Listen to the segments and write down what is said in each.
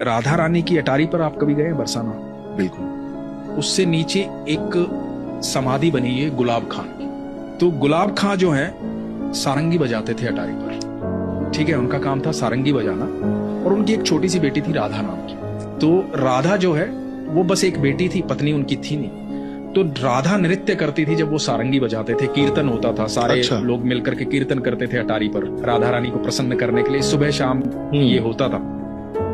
राधा रानी की अटारी पर आप कभी गए बरसाना? बिल्कुल। उससे नीचे एक समाधि बनी है गुलाब खान की। तो गुलाब खां जो है सारंगी बजाते थे अटारी पर, ठीक है, उनका काम था सारंगी बजाना। और उनकी एक छोटी सी बेटी थी राधा नाम की। तो राधा जो है वो बस एक बेटी थी, पत्नी उनकी थी नहीं। तो राधा नृत्य करती थी जब वो सारंगी बजाते थे, कीर्तन होता था, सारे लोग मिलकर के कीर्तन करते थे अटारी पर राधा रानी को प्रसन्न करने के लिए। सुबह शाम ये होता था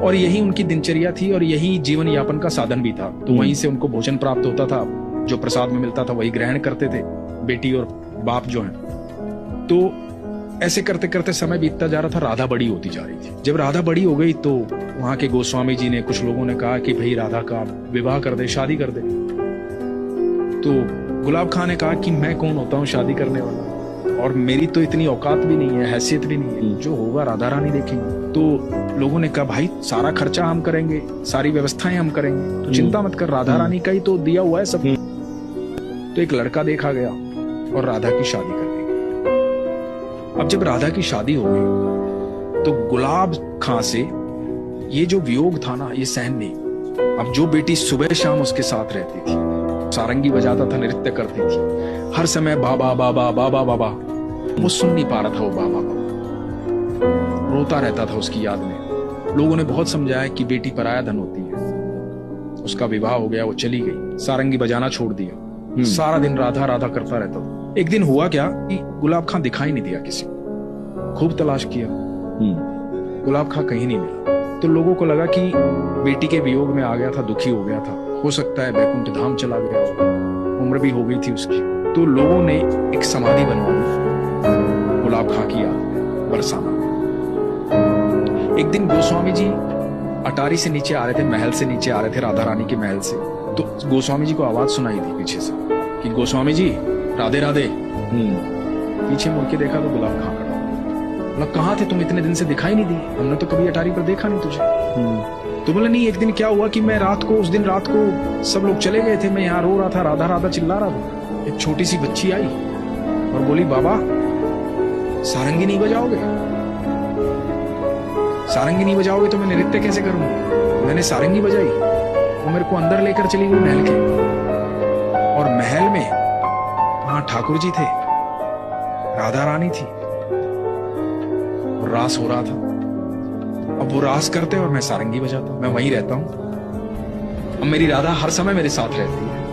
और यही उनकी दिनचर्या थी और यही जीवन यापन का साधन भी था। तो वहीं से उनको भोजन प्राप्त होता था, जो प्रसाद में मिलता था वही ग्रहण करते थे बेटी और बाप जो है। तो ऐसे करते करते समय बीतता जा रहा था, राधा बड़ी होती जा रही थी। जब राधा बड़ी हो गई तो वहां के गोस्वामी जी ने, कुछ लोगों ने कहा कि भाई राधा का विवाह कर दे, शादी कर दे। तो गुलाब खान ने कहा कि मैं कौन होता हूँ शादी करने वाला, और मेरी तो इतनी औकात भी नहीं है, हैसियत भी नहीं है, जो होगा राधा रानी देखेंगे। तो लोगों ने कहा भाई सारा खर्चा हम करेंगे, सारी व्यवस्थाएं हम करेंगे, तो चिंता मत कर, राधा रानी का ही तो दिया हुआ है सब। तो एक लड़का देखा गया और राधा की शादी कर दी। अब जब राधा की शादी हो गई तो गुलाब खां से ये जो वियोग था ना, ये सहन नहीं। अब जो बेटी सुबह शाम उसके साथ रहती थी, सारंगी बजाता था, नृत्य करती थी, हर समय बाबा बाबा बाबा बाबा, वो सुन नहीं पा रहा था, वो बाबा बाबा रोता रहता था उसकी याद में। लोगों ने बहुत समझाया कि बेटी पराया धन होती है। उसका विवाह हो गया, वो चली गई, सारंगी बजाना छोड़ दिया, सारा दिन राधा राधा करता रहता था। एक दिन हुआ क्या कि गुलाब खां दिखाई नहीं दिया किसी को, खूब तलाश किया, गुलाब खां कहीं नहीं मिला। तो लोगों को लगा कि बेटी के वियोग में आ गया था, दुखी हो गया था, हो सकता है बैकुंठ धाम चला गया, उम्र भी हो गई थी उसकी। तो लोगों ने एक समाधि बनवा दी गुलाब खां की याद बरसाना। एक दिन गोस्वामी जी अटारी से नीचे आ रहे थे, महल से नीचे आ रहे थे, राधा रानी के महल से। तो गोस्वामी जी को आवाज सुनाई दी पीछे से कि गोस्वामी जी राधे राधे। पीछे मुड़ के देखा तो गुलाब खां खड़ा। बोला कहाँ थे तुम, इतने दिन से दिखाई नहीं दी, हमने तो कभी अटारी पर देखा नहीं तुझे। तो बोला नहीं, एक दिन क्या हुआ कि मैं रात को, उस दिन रात को सब लोग चले गए थे, मैं यहाँ रो रहा था, राधा राधा चिल्ला रहा था। एक छोटी सी बच्ची आई और बोली बाबा सारंगी नहीं बजाओगे, सारंगी नहीं बजाओगे तो मैं नृत्य कैसे करूंगी। मैंने सारंगी बजाई, वो मेरे को अंदर लेकर चली गई महल के, और महल में वहां ठाकुर जी थे, राधा रानी थी, और रास हो रहा था। अब वो रास करते और मैं सारंगी बजाता, मैं वहीं रहता हूं। अब मेरी राधा हर समय मेरे साथ रहती है।